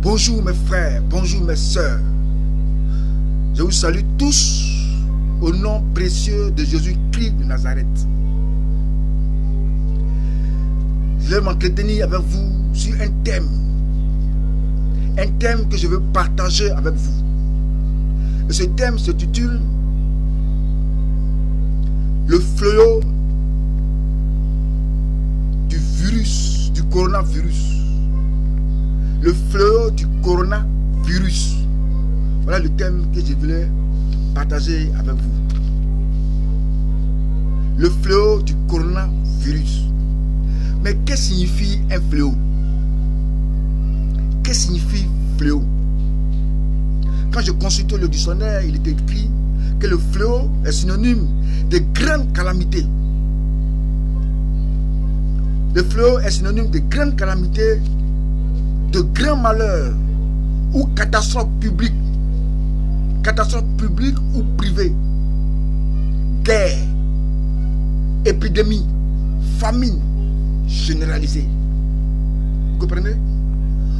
Bonjour mes frères, bonjour mes sœurs. Je vous salue tous au nom précieux de Jésus-Christ de Nazareth. Je vais m'entretenir avec vous sur un thème que je veux partager avec vous. Et ce thème s'intitule le fléau du virus, du coronavirus. Le fléau du coronavirus. Voilà le thème que je voulais partager avec vous. Le fléau du coronavirus. Mais qu'est-ce que signifie un fléau? Qu'est-ce que signifie fléau? Quand je consulte le dictionnaire, il est écrit que le fléau est synonyme de grandes calamités. Le fléau est synonyme de grandes calamités, de grands malheurs ou catastrophes publiques ou privées, guerre, épidémie, famine généralisée. Vous comprenez?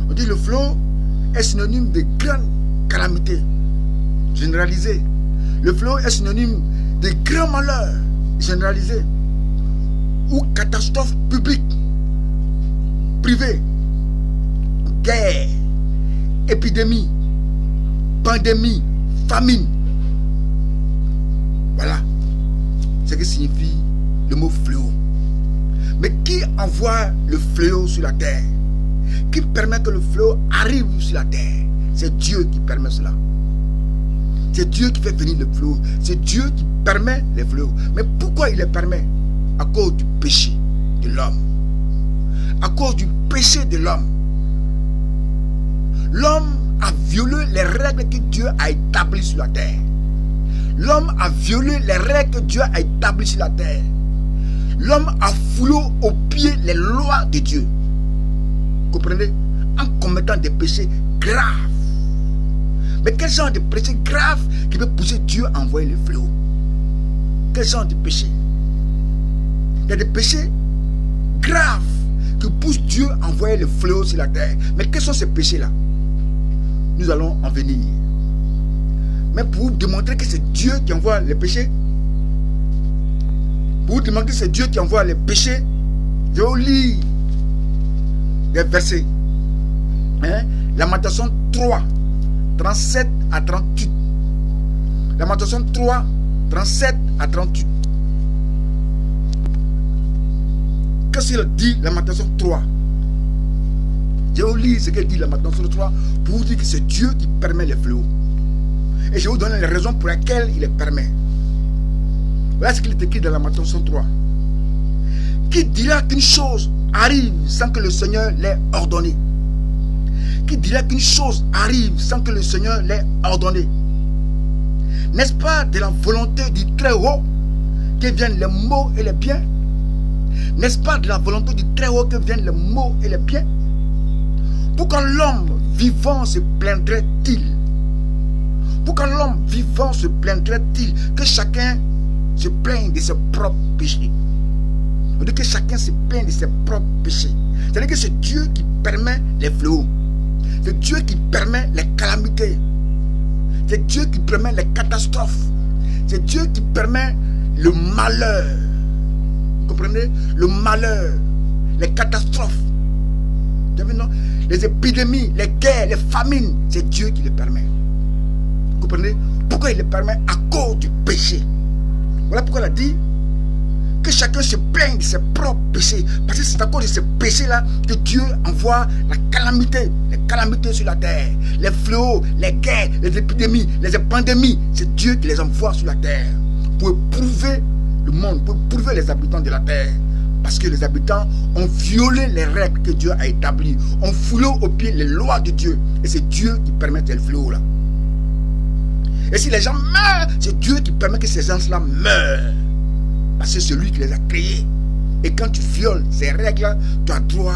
On dit le fléau est synonyme de grandes calamités généralisées. Le fléau est synonyme de grands malheurs généralisés ou catastrophes publiques, privées, guerre, épidémie, pandémie, famine. Voilà ce que signifie le mot fléau. Mais qui envoie le fléau sur la terre? Qui permet que le fléau arrive sur la terre? C'est Dieu qui permet cela. C'est Dieu qui fait venir le fléau. C'est Dieu qui permet les fléaux. Mais pourquoi il les permet? À cause du péché de l'homme. À cause du péché de l'homme. L'homme a violé les règles que Dieu a établies sur la terre. L'homme a violé les règles que Dieu a établies sur la terre. L'homme a foulé aux pieds les lois de Dieu. Comprenez? En commettant des péchés graves. Mais quel genre de péché grave qui peut pousser Dieu à envoyer le fléau? Quel genre de péché? Il y a des péchés graves qui poussent Dieu à envoyer le fléau sur la terre. Mais quels sont ces péchés-là? Nous allons en venir. Mais pour vous démontrer que c'est Dieu qui envoie les péchés, pour vous démontrer que c'est Dieu qui envoie les péchés, je vais vous lire des versets. Lamentation 3, 37 à 38. Lamentation 3, 37 à 38. Qu'est-ce qu'il dit, Lamentation 3? Je vais vous lire ce qu'il dit, Lamentation 3, pour vous dire que c'est Dieu qui permet les fléaux. Et je vais vous donner les raisons pour lesquelles il les permet. Voilà ce qu'il est écrit dans Lamentation 3. Qui dira qu'une chose arrive sans que le Seigneur l'ait ordonné? Qui dira qu'une chose arrive sans que le Seigneur l'ait ordonné? N'est-ce pas de la volonté du Très-Haut que viennent les maux et les biens? N'est-ce pas de la volonté du Très-Haut que viennent les maux et les biens? Pourquoi l'homme vivant se plaindrait-il? Pourquoi l'homme vivant se plaindrait-il? Que chacun se plaigne de ses propres péchés. On dit que chacun se plaigne de ses propres péchés. C'est-à-dire que c'est Dieu qui permet les fléaux. C'est Dieu qui permet les calamités. C'est Dieu qui permet les catastrophes. C'est Dieu qui permet le malheur. Vous comprenez? Le malheur, les catastrophes. Vous avez, non? Les épidémies, les guerres, les famines. C'est Dieu qui les permet. Vous comprenez? Pourquoi il les permet? À cause du péché. Voilà pourquoi il a dit que chacun se plaigne de ses propres péchés. Parce que c'est à cause de ces péchés-là que Dieu envoie la calamité, les calamités sur la terre. Les fléaux, les guerres, les épidémies, les pandémies. C'est Dieu qui les envoie sur la terre. Pour éprouver le monde, pour éprouver les habitants de la terre. Parce que les habitants ont violé les règles que Dieu a établies. Ont foulé aux pieds les lois de Dieu. Et c'est Dieu qui permet ces fléaux-là. Et si les gens meurent, c'est Dieu qui permet que ces gens-là meurent. Parce que c'est lui qui les a créés. Et quand tu violes ces règles, tu as droit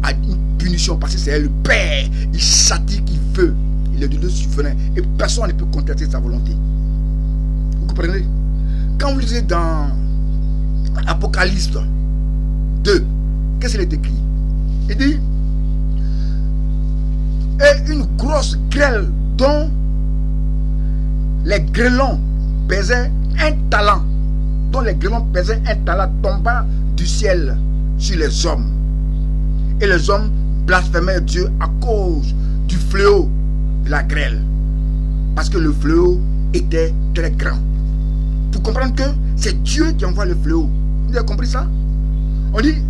à une punition. Parce que c'est le Père. Il châtie qui veut. Il est de Dieu souverain. Et personne ne peut contester sa volonté. Vous comprenez? Quand vous lisez dans Apocalypse 2, qu'est-ce qu'il est écrit? Il dit Et une grosse grêle dont les grêlons pesaient un talent, tomba du ciel sur les hommes. Et les hommes blasphémèrent Dieu à cause du fléau de la grêle. Parce que le fléau était très grand. Pour comprendre que c'est Dieu qui envoie le fléau. Vous avez compris ça? On dit,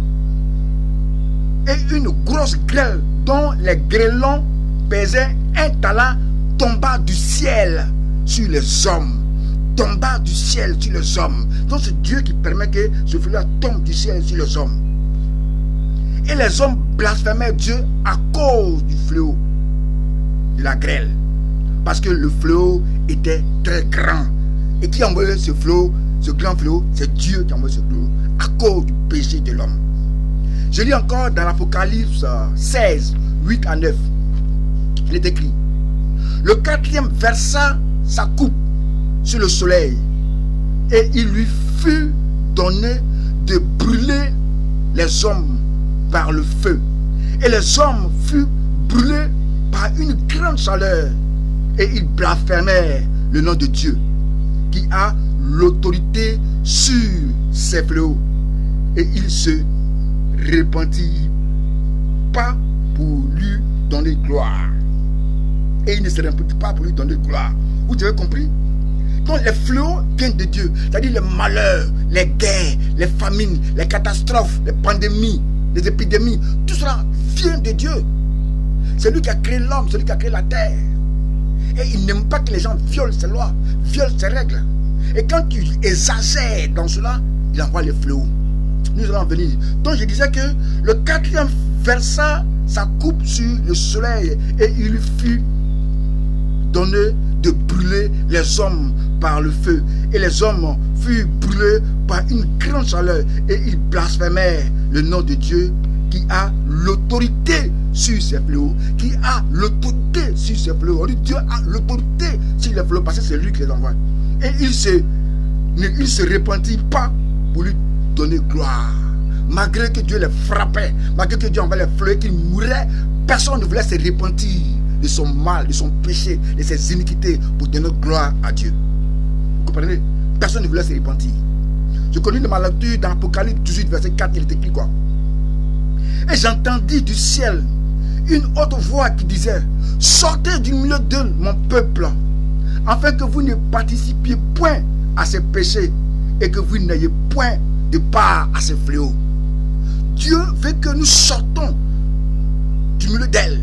et une grosse grêle dont les grêlons pesaient un talent tomba du ciel sur les hommes. Tomba du ciel sur les hommes. Donc c'est Dieu qui permet que ce fléau tombe du ciel sur les hommes. Et les hommes blasphémèrent Dieu à cause du fléau de la grêle. Parce que le fléau était très grand. Et qui a envoyé ce fléau, ce grand fléau? C'est Dieu qui a envoyé ce fléau à cause du péché de l'homme. Je lis encore dans l'Apocalypse 16, 8 à 9. Il est écrit: le quatrième versa sa coupe sur le soleil, et il lui fut donné de brûler les hommes par le feu. Et les hommes furent brûlés par une grande chaleur, et ils blasphémèrent le nom de Dieu, qui a l'autorité sur ces fléaux. Et il se repentit pas pour lui donner gloire. Et il ne se repentit pas pour lui donner gloire. Vous avez compris? Donc les fléaux viennent de Dieu. C'est-à-dire les malheurs, les guerres, les famines, les catastrophes, les pandémies, les épidémies. Tout cela vient de Dieu. C'est lui qui a créé l'homme, c'est lui qui a créé la terre. Et il n'aime pas que les gens violent ses lois, violent ses règles. Et quand tu exagères dans cela, il envoie les fléaux. Nous allons venir. Donc je disais que le quatrième versa sa coupe sur le soleil, et il fut donné de brûler les hommes par le feu. Et les hommes furent brûlés par une grande chaleur, et ils blasphémèrent le nom de Dieu, qui a l'autorité sur ces fléaux, qui a l'autorité sur ces fléaux. On dit Dieu a l'autorité sur les fléaux parce que c'est lui qui les envoie. Et il se repentit pas pour lui donner gloire. Malgré que Dieu les frappait, malgré que Dieu envoyait les fléaux, qu'il mourait, personne ne voulait se repentir de son mal, de son péché, de ses iniquités pour donner gloire à Dieu. Vous comprenez? Personne ne voulait se repentir. Je connais de ma lecture dans Apocalypse 18, verset 4, il est écrit quoi? Et j'entendis du ciel une autre voix qui disait: sortez du milieu d'eux, mon peuple, afin que vous ne participiez point à ces péchés et que vous n'ayez point de part à ces fléaux. Dieu veut que nous sortons du milieu d'elle.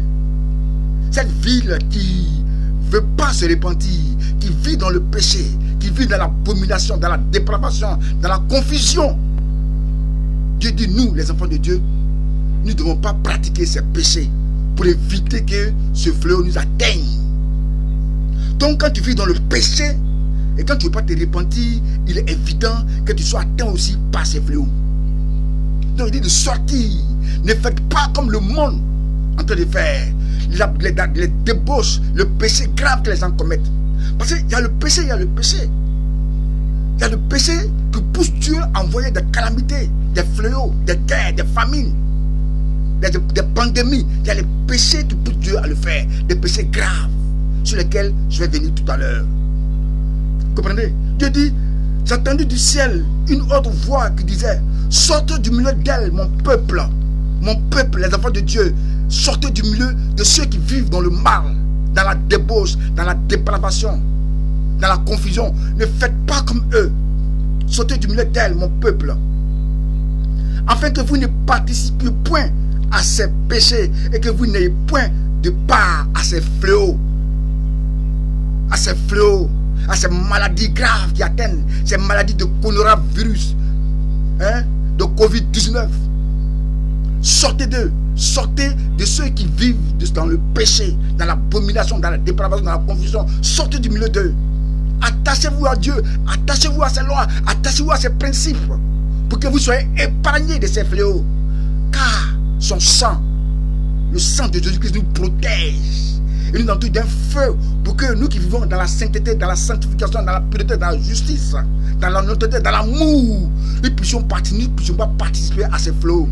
Cette ville qui ne veut pas se repentir, qui vit dans le péché, qui vit dans l'abomination, dans la dépravation, dans la confusion. Dieu dit, nous, les enfants de Dieu, nous ne devons pas pratiquer ces péchés pour éviter que ce fléau nous atteigne. Donc quand tu vis dans le péché et quand tu ne veux pas te repentir, il est évident que tu sois atteint aussi par ces fléaux. Donc il dit de sortir. Ne faites pas comme le monde en train de faire. Les débauches, le péché grave que les gens commettent. Parce qu'il y a le péché, il y a le péché. Il y a le péché qui pousse Dieu à envoyer des calamités, des fléaux, des guerres, des famines, des pandémies. Il y a les péchés qui poussent Dieu à le faire. Des péchés graves sur lesquels je vais venir tout à l'heure. Vous comprenez? Dieu dit, j'ai entendu du ciel une autre voix qui disait: sortez du milieu d'elle, mon peuple, les enfants de Dieu. Sortez du milieu de ceux qui vivent dans le mal, dans la débauche, dans la dépravation, dans la confusion. Ne faites pas comme eux. Sortez du milieu d'elle, mon peuple, afin que vous ne participiez point à ces péchés et que vous n'ayez point de part à ces fléaux, à ces maladies graves qui atteignent, ces maladies de coronavirus, de Covid-19. Sortez d'eux. Sortez de ceux qui vivent dans le péché, dans l'abomination, dans la dépravation, dans la confusion. Sortez du milieu d'eux. Attachez-vous à Dieu, attachez-vous à ses lois, attachez-vous à ses principes, pour que vous soyez épargnés de ces fléaux. Car son sang, le sang de Jésus-Christ nous protège. Et nous entoure d'un feu pour que nous qui vivons dans la sainteté, dans la sanctification, dans la pureté, dans la justice, dans la honnêteté, dans l'amour, nous ne puissions pas participer à ces fléaux.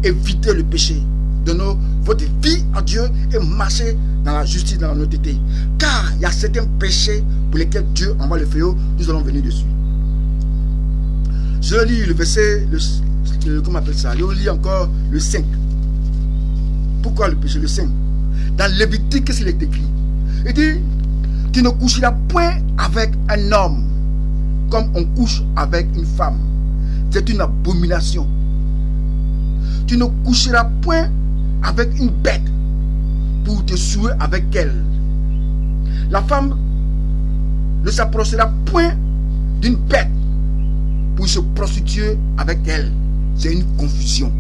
Évitez le péché. Donnons votre vie à Dieu et marchez dans la justice, dans l'honnêteté. Car il y a certains péchés pour lesquels Dieu envoie le fléau. Nous allons venir dessus. Je lis le verset, comment on appelle ça? Je lis encore le 5. Pourquoi le péché? Le 5. Dans Lévitique, qu'est-ce qu'il est écrit? Il dit, tu ne coucheras point avec un homme comme on couche avec une femme. C'est une abomination. Tu ne coucheras point avec une bête pour te souiller avec elle. La femme ne s'approchera point d'une bête pour se prostituer avec elle. C'est une confusion.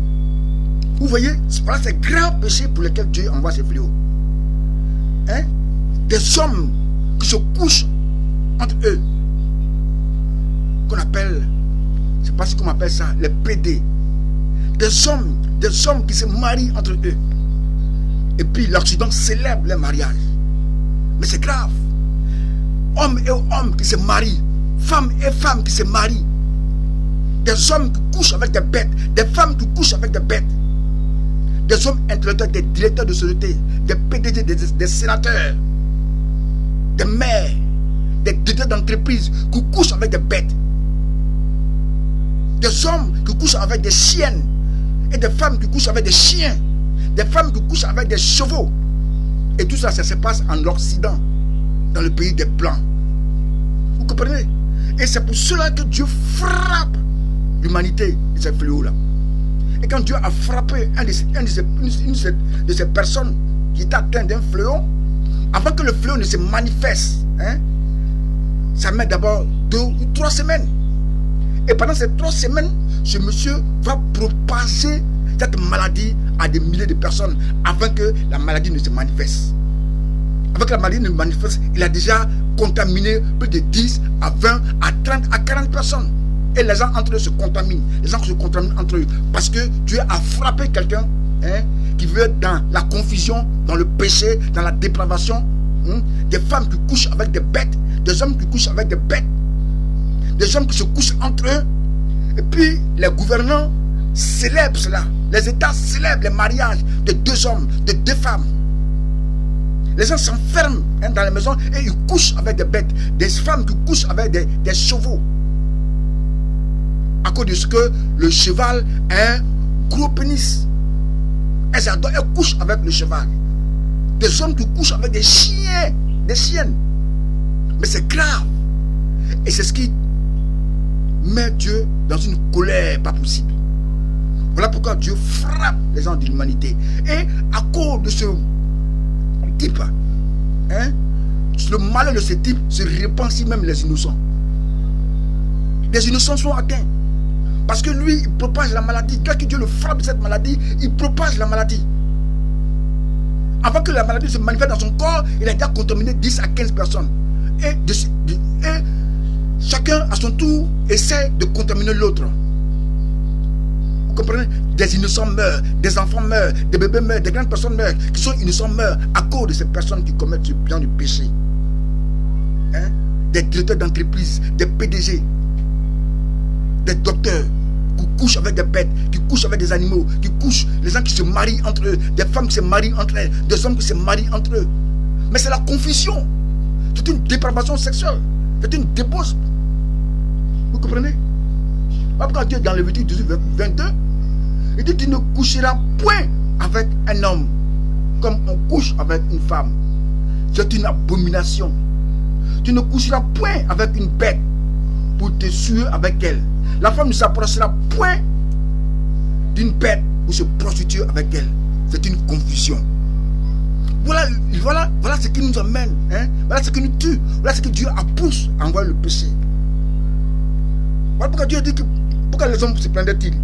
Vous voyez, voilà ces grands péchés pour lesquels Dieu envoie ses fléaux. Hein? Des hommes qui se couchent entre eux, qu'on appelle, je ne sais pas si on appelle ça, les PD. Des hommes qui se marient entre eux. Et puis l'Occident célèbre les mariages. Mais c'est grave. Hommes et hommes qui se marient, femmes et femmes qui se marient. Des hommes qui couchent avec des bêtes, des femmes qui couchent avec des bêtes. Des hommes intellectuels, des directeurs de société, des PDG, des sénateurs, des maires, des directeurs d'entreprise qui couchent avec des bêtes. Des hommes qui couchent avec des chiennes et des femmes qui couchent avec des chiens. Des femmes qui couchent avec des chevaux. Et tout ça, ça se passe en Occident, dans le pays des Blancs. Vous comprenez? Et c'est pour cela que Dieu frappe l'humanité de ces fléaux-là. Et quand Dieu a frappé une de ces personnes qui est atteinte d'un fléau, avant que le fléau ne se manifeste, hein, ça met d'abord 2 ou 3 semaines. Et pendant ces 3 semaines, ce monsieur va propager cette maladie à des milliers de personnes avant que la maladie ne se manifeste. Avant que la maladie ne se manifeste, il a déjà contaminé plus de 10 à 20 à 30 à 40 personnes. Et les gens entre eux se contaminent. Les gens se contaminent entre eux. Parce que Dieu a frappé quelqu'un, hein, qui veut être dans la confusion, dans le péché, dans la dépravation. Des femmes qui couchent avec des bêtes. Des hommes qui couchent avec des bêtes. Des hommes qui se couchent entre eux. Et puis les gouvernants célèbrent cela. Les États célèbrent les mariages de 2 hommes, de 2 femmes. Les gens s'enferment, hein, dans les maisons et ils couchent avec des bêtes. Des femmes qui couchent avec des chevaux. À cause de ce que le cheval a un gros pénis. Elles couchent avec le cheval. Des hommes qui couchent avec des chiens, des chiennes. Mais c'est grave. Et c'est ce qui met Dieu dans une colère pas possible. Voilà pourquoi Dieu frappe les gens de l'humanité. Et à cause de ce type, hein, le malheur de ce type se répand si même les innocents. Les innocents sont atteints. Parce que lui, il propage la maladie. Quand Dieu le frappe de cette maladie, il propage la maladie. Avant que la maladie se manifeste dans son corps, il a déjà contaminé 10 à 15 personnes. Et chacun, à son tour, essaie de contaminer l'autre. Vous comprenez? Des innocents meurent, des enfants meurent, des bébés meurent, des grandes personnes meurent, qui sont innocents meurent à cause de ces personnes qui commettent ce genre de péché. Hein? Des directeurs d'entreprise, des PDG, des docteurs qui couchent avec des bêtes, qui couchent avec des animaux, qui couchent, les gens qui se marient entre eux, des femmes qui se marient entre elles, des hommes qui se marient entre eux. Mais c'est la confusion. C'est une dépravation sexuelle. C'est une débauche. Vous comprenez? Pourquoi Dieu dans Lévitique 18, 22, il dit tu ne coucheras point avec un homme comme on couche avec une femme. C'est une abomination. Tu ne coucheras point avec une bête pour te souiller avec elle. La femme ne s'approchera point d'une bête pour se prostituer avec elle. C'est une confusion. Voilà ce qui nous amène, hein? Voilà ce qui nous tue. Voilà ce que Dieu a poussé à envoyer le péché. Voilà pourquoi Dieu dit que pourquoi les hommes se plaindraient-ils?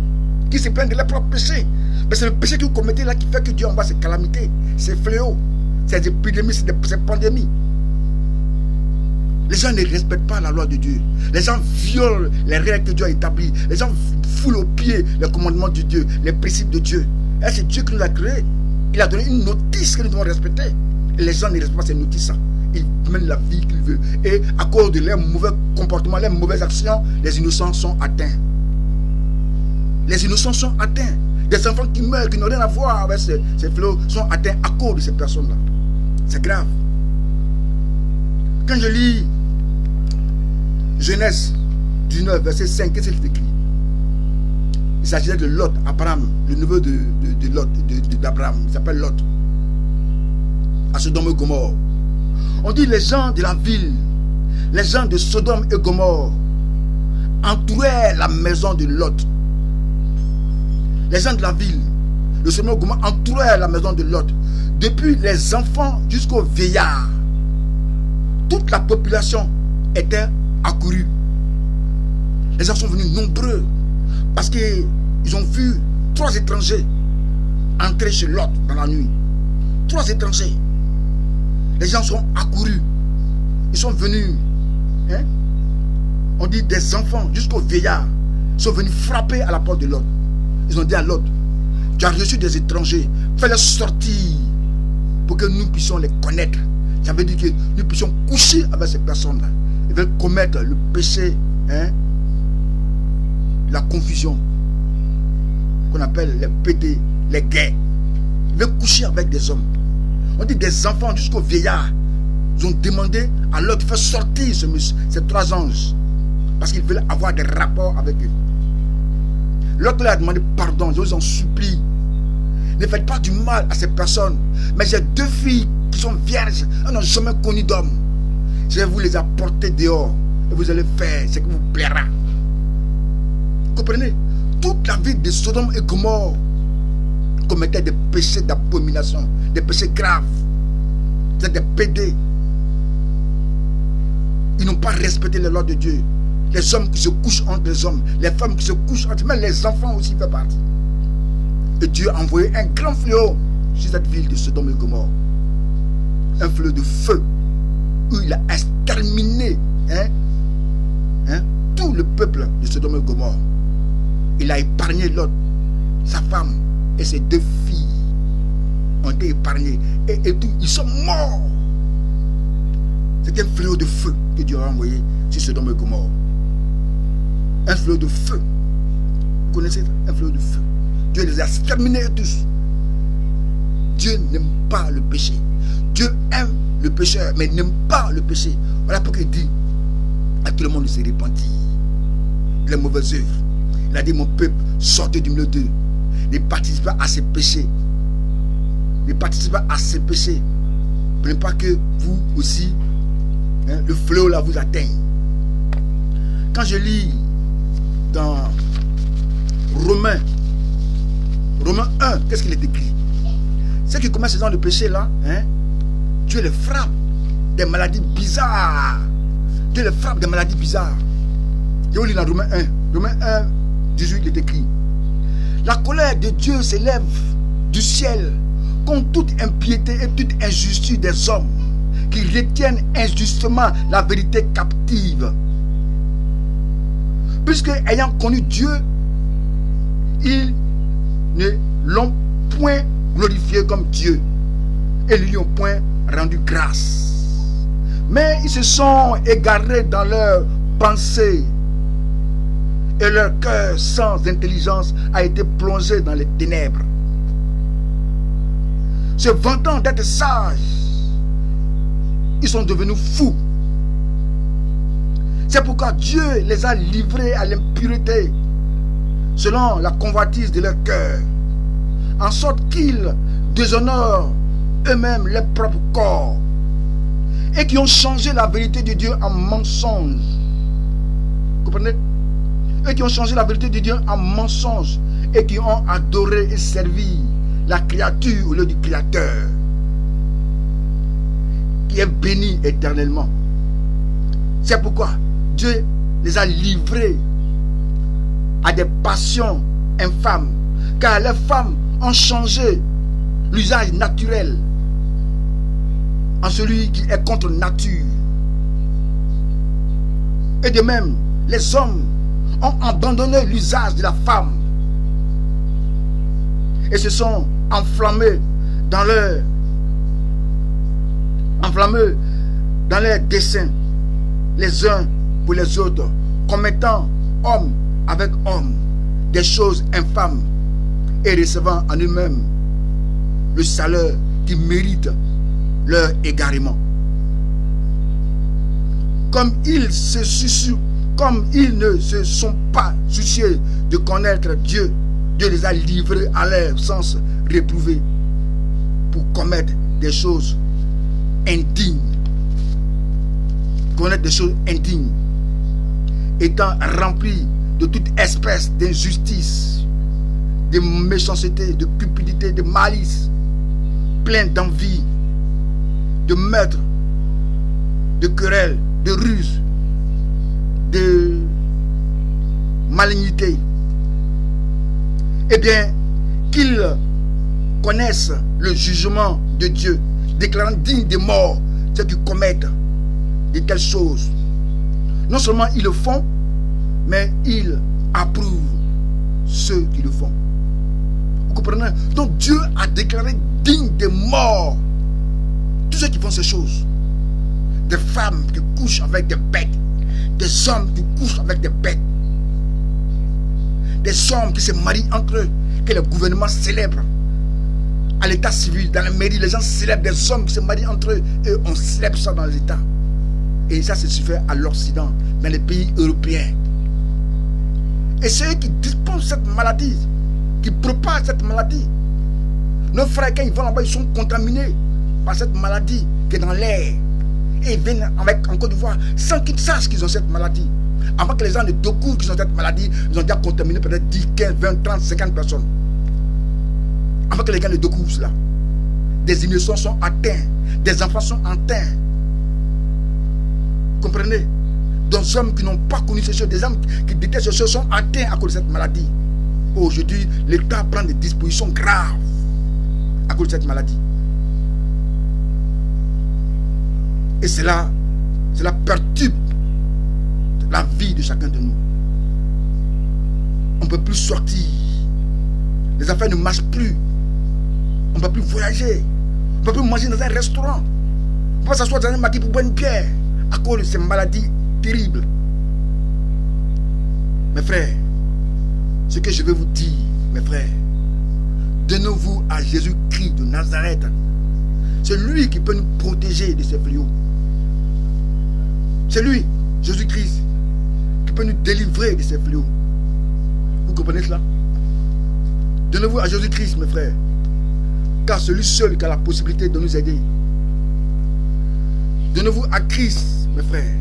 Qui se plaignent de leur propre péché. Mais c'est le péché que vous commettez là qui fait que Dieu envoie ces calamités, ces fléaux, ces épidémies, ces pandémies. Les gens ne respectent pas la loi de Dieu. Les gens violent les règles que Dieu a établies. Les gens foulent aux pieds les commandements de Dieu, les principes de Dieu. Et c'est Dieu qui nous a créés. Il a donné une notice que nous devons respecter. Et les gens ne respectent pas ces notices-là. Ils mènent la vie qu'ils veulent. Et à cause de leurs mauvais comportements, leurs mauvaises actions, les innocents sont atteints. Les innocents sont atteints. Des enfants qui meurent, qui n'ont rien à voir avec ces fléaux, sont atteints à cause de ces personnes-là. C'est grave. Quand je lis Genèse 19, verset 5, qu'est-ce qu'il écrit? Il s'agissait de Lot, Abraham, le neveu de Lot, d'Abraham. Il s'appelle Lot. À Sodome et Gomorrhe. On dit les gens de la ville, les gens de Sodome et Gomorrhe entouraient la maison de Lot. Les gens de la ville de Sodome et Gomorrhe entouraient la maison de Lot. Depuis les enfants jusqu'aux vieillards, toute la population était accourue. Les gens sont venus nombreux parce qu'ils ont vu 3 étrangers entrer chez Lot dans la nuit. 3 étrangers. Les gens sont accourus. Ils sont venus. Hein? On dit des enfants jusqu'aux vieillards sont venus frapper à la porte de Lot. Ils ont dit à Lot, tu as reçu des étrangers, fais-les sortir pour que nous puissions les connaître. Ça veut dire que nous puissions coucher avec ces personnes-là. Ils veulent commettre le péché, hein, la confusion, qu'on appelle les pédés, les gays. Ils veulent coucher avec des hommes. On dit des enfants jusqu'aux vieillards. Ils ont demandé à l'autre de faire sortir ces 3 anges. Parce qu'ils veulent avoir des rapports avec eux. L'autre leur a demandé pardon. Je vous en supplie. Ne faites pas du mal à ces personnes. Mais j'ai 2 filles qui sont vierges. Elles n'ont jamais connu d'homme. Je vais vous les apporter dehors. Et vous allez faire ce qui vous plaira. Vous comprenez? Toute la ville de Sodome et Gomorrhe commettaient des péchés d'abomination. Des péchés graves. C'est des pédés. Ils n'ont pas respecté les lois de Dieu. Les hommes qui se couchent entre les hommes. Les femmes qui se couchent entre eux. Même les enfants aussi font partie. Et Dieu a envoyé un grand fléau sur cette ville de Sodome et Gomorrhe. Un fléau de feu. Où il a exterminé tout le peuple de Sodome et Gomorrhe. Il a épargné Lot, sa femme et ses 2 filles ont été épargnées. Et tout, ils sont morts. C'est un fléau de feu que Dieu a envoyé sur Sodome et Gomorrhe. Un fléau de feu. Vous connaissez ça? Un fléau de feu. Dieu les a exterminés tous. Dieu n'aime pas le péché. Dieu aime le pécheur, mais il n'aime pas le péché. Voilà pourquoi il dit à tout le monde de se repentir. Les mauvaises œuvres. Il a dit, mon peuple, sortez du milieu d'eux. Ne participez pas à ces péchés. Ne participez pas à ces péchés. Ne pas que vous aussi, le fléau là vous atteigne. Quand je lis dans Romains 1, qu'est-ce qu'il est écrit? Ceux qui commettent ce genre de péché là, Dieu les frappe des maladies bizarres. Dieu les frappe des maladies bizarres. Je vous lis dans Romains 1. Romains 1, 18, il est écrit. La colère de Dieu s'élève du ciel contre toute impiété et toute injustice des hommes qui retiennent injustement la vérité captive. Puisque ayant connu Dieu, ils ne l'ont point glorifié comme Dieu et ne lui ont point rendu grâce. Mais ils se sont égarés dans leurs pensées et leur cœur sans intelligence a été plongé dans les ténèbres. Se vantant d'être sages, ils sont devenus fous. C'est pourquoi Dieu les a livrés à l'impureté selon la convoitise de leur cœur, en sorte qu'ils déshonorent eux-mêmes leur propre corps et qui ont changé la vérité de Dieu en mensonge. Vous comprenez? Et qui ont changé la vérité de Dieu en mensonge et qui ont adoré et servi la créature au lieu du Créateur, qui est béni éternellement. C'est pourquoi Dieu les a livrés à des passions infâmes, car les femmes ont changé l'usage naturel en celui qui est contre nature. Et de même, les hommes ont abandonné l'usage de la femme et se sont enflammés dans leurs desseins, les uns pour les autres, commettant homme avec homme des choses infâmes et recevant en eux-mêmes le salaire qui mérite leur égarement. Comme ils ne se sont pas souciés de connaître Dieu, Dieu les a livrés à leur sens réprouvé pour commettre des choses indignes. Connaître des choses indignes, étant remplis de toute espèce d'injustice, de méchanceté, de cupidité, de malice, plein d'envie, de meurtre, de querelles, de ruse, de malignité. Eh bien, qu'ils connaissent le jugement de Dieu, déclarant digne de mort ceux qui commettent de telles choses. Non seulement ils le font, mais ils approuvent ceux qui le font. Vous comprenez? Donc Dieu a déclaré digne de mort tous ceux qui font ces choses. Des femmes qui couchent avec des bêtes, des hommes qui couchent avec des bêtes, des hommes qui se marient entre eux, que le gouvernement célèbre. À l'état civil, dans la mairie, les gens célèbrent des hommes qui se marient entre eux et on célèbre ça dans les États. Et ça se fait à l'Occident, dans les pays européens. Et ceux qui dispensent cette maladie, qui propagent cette maladie, nos frères, quand ils vont là-bas, ils sont contaminés par cette maladie qui est dans l'air. Et ils viennent avec, en Côte d'Ivoire sans qu'ils sachent qu'ils ont cette maladie. Avant que les gens ne découvrent qu'ils ont cette maladie, ils ont déjà contaminé peut-être 10, 15, 20, 30, 50 personnes. Avant que les gens ne découvrent cela. Des innocents sont atteints, des enfants sont atteints. Comprenez? Des hommes qui n'ont pas connu ces choses, des hommes qui détestent ces choses sont atteints à cause de cette maladie. Aujourd'hui, l'État prend des dispositions graves à cause de cette maladie. Et cela perturbe la vie de chacun de nous. On ne peut plus sortir. Les affaires ne marchent plus. On ne peut plus voyager. On ne peut plus manger dans un restaurant. On ne peut pas s'asseoir dans un maquis pour boire une bière à cause de ces maladies terribles. Mes frères, ce que je vais vous dire, mes frères, donnez-vous à Jésus-Christ de Nazareth. C'est lui qui peut nous protéger de ces fléaux. C'est lui, Jésus-Christ, qui peut nous délivrer de ces fléaux. Vous comprenez cela? Donnez-vous à Jésus-Christ, mes frères, car c'est lui seul qui a la possibilité de nous aider. Donnez-vous à Christ, mes frères,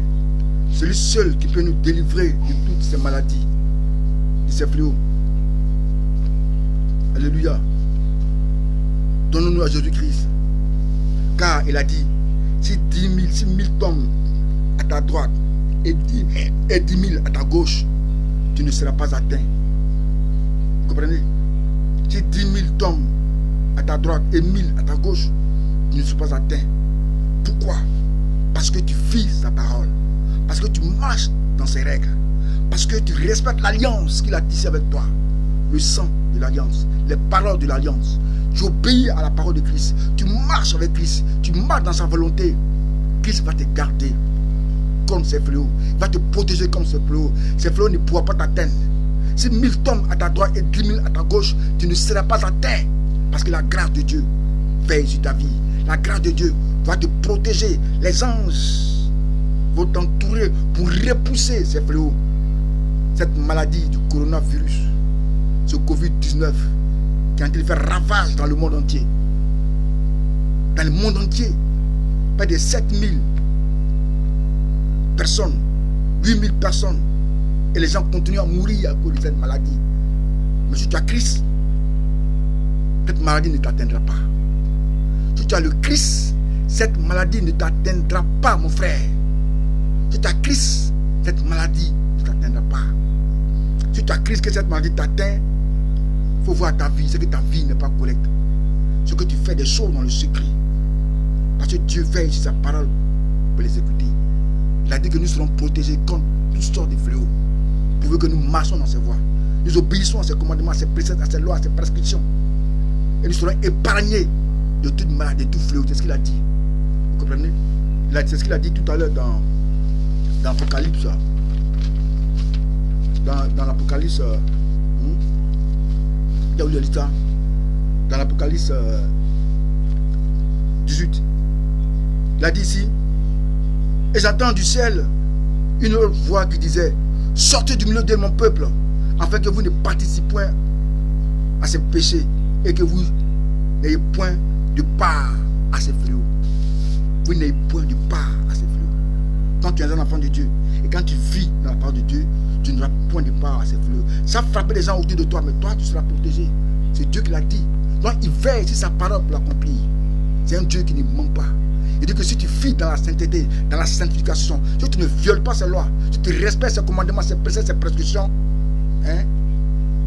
c'est lui seul qui peut nous délivrer de toutes ces maladies, de ces fléaux. Alléluia. Donnons-nous à Jésus-Christ, car il a dit, si 10 000 tombent à ta droite et 10 000 à ta gauche, tu ne seras pas atteint. Vous comprenez? Si 10 000 tombent à ta droite et 1000 à ta gauche, tu ne seras pas atteint. Pourquoi? Parce que tu vis sa parole. Parce que tu marches dans ses règles. Parce que tu respectes l'alliance qu'il a tissée avec toi. Le sang de l'alliance, les paroles de l'alliance. Tu obéis à la parole de Christ. Tu marches avec Christ. Tu marches dans sa volonté. Christ va te garder comme ces fléaux. Il va te protéger comme ces fléaux. Ces fléaux ne pourront pas t'atteindre. Si 1000 tombent à ta droite et 10 000 à ta gauche, tu ne seras pas atteint. Parce que la grâce de Dieu veille sur ta vie. La grâce de Dieu va te protéger. Les anges vont t'entourer pour repousser ces fléaux. Cette maladie du coronavirus, ce Covid-19, qui est en train de faire ravage dans le monde entier. Dans le monde entier, près de 7000 personnes, 8000 personnes. Et les gens continuent à mourir à cause de cette maladie. Mais si tu as Christ, cette maladie ne t'atteindra pas. Si tu as le Christ, cette maladie ne t'atteindra pas, mon frère. Si tu as Christ, cette maladie ne t'atteindra pas. Si tu as Christ, que cette maladie t'atteint, il faut voir ta vie, c'est que ta vie n'est pas correcte. Ce que tu fais des choses dans le secret. Parce que Dieu veille sur sa parole pour les écouter. Il a dit que nous serons protégés contre toutes sortes de fléaux. Pour que nous marchons dans ses voies. Nous obéissons à ses commandements, à ses préceptes, à ses lois, à ses prescriptions. Et nous serons épargnés de toute maladie, de tout fléau. C'est ce qu'il a dit. Vous comprenez? C'est ce qu'il a dit tout à l'heure dans l'Apocalypse. Dans l'Apocalypse dans l'Apocalypse 18. Il a dit ici, et j'entends du ciel une autre voix qui disait, sortez du milieu de mon peuple, afin que vous ne participez point à ces péchés et que vous n'ayez point de part à ces fléaux. Vous n'ayez point de part à ces fléaux. Quand tu es un enfant de Dieu et quand tu vis dans la part de Dieu, tu n'auras point de part à ces fléaux. Ça frappe les gens autour de toi, mais toi tu seras protégé. C'est Dieu qui l'a dit. Donc il veille sur sa parole pour l'accomplir. C'est un Dieu qui ne ment pas. Il dit que si tu vis dans la sainteté, dans la sanctification, si tu ne violes pas ses lois, si tu respectes ses commandements, ses préceptes, ses prescriptions,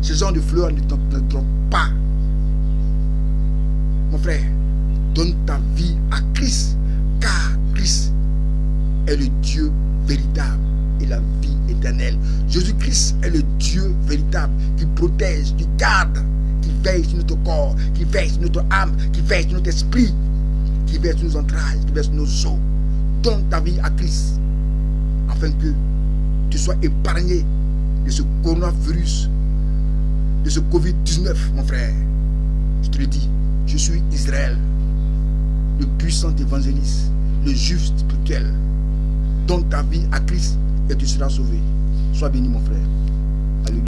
ces gens de fleurs ne t'entendront pas. Mon frère, donne ta vie à Christ, car Christ est le Dieu véritable et la vie éternelle. Jésus-Christ est le Dieu véritable qui protège, qui garde, qui veille sur notre corps, qui veille sur notre âme, qui veille sur notre esprit, qui veille sur nos entrailles, qui veille sur nos os. Donne ta vie à Christ afin que tu sois épargné de ce coronavirus, de ce Covid-19, mon frère. Je te le dis, je suis Israël, le puissant évangéliste, le juif spirituel. Donne ta vie à Christ et tu seras sauvé. Sois béni, mon frère. Alléluia.